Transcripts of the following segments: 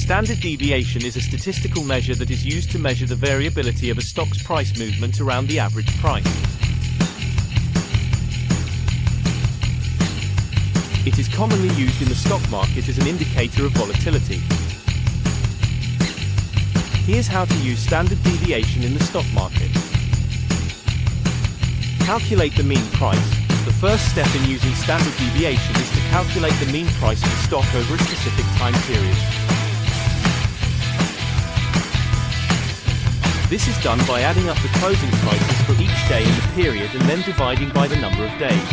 Standard deviation is a statistical measure that is used to measure the variability of a stock's price movement around the average price. It is commonly used in the stock market as an indicator of volatility. Here's how to use standard deviation in the stock market. Calculate the mean price. The first step in using standard deviation is to calculate the mean price of a stock over a specific time period. This is done by adding up the closing prices for each day in the period and then dividing by the number of days.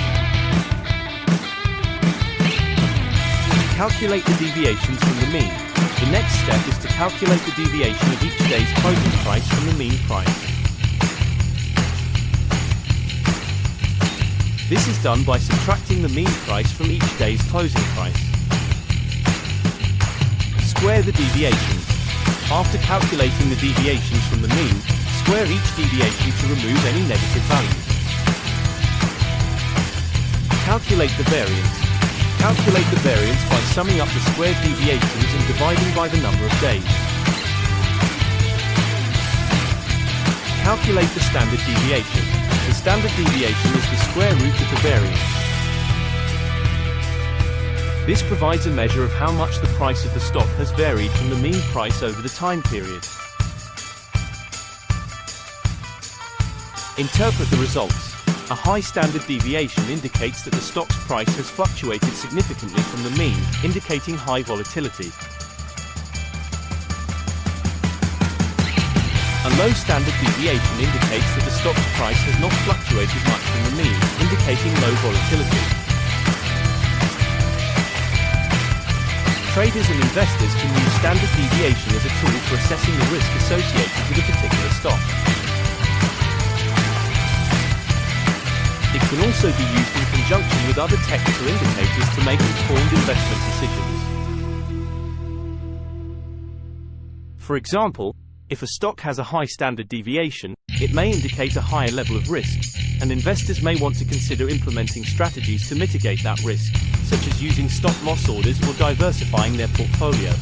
Calculate the deviations from the mean. The next step is to calculate the deviation of each day's closing price from the mean price. This is done by subtracting the mean price from each day's closing price. Square the deviations. After calculating the deviations from the mean, square each deviation to remove any negative values. Calculate the variance. Calculate the variance by summing up the squared deviations and dividing by the number of days. Calculate the standard deviation. The standard deviation is the square root of the variance. This provides a measure of how much the price of the stock has varied from the mean price over the time period. Interpret the results. A high standard deviation indicates that the stock's price has fluctuated significantly from the mean, indicating high volatility. A low standard deviation indicates that the stock's price has not fluctuated much from the mean, indicating low volatility. Traders and investors can use standard deviation as a tool for assessing the risk associated with a particular stock. It can also be used in conjunction with other technical indicators to make informed investment decisions. For example, if a stock has a high standard deviation, it may indicate a higher level of risk, and investors may want to consider implementing strategies to mitigate that risk, such as using stop-loss orders or diversifying their portfolio.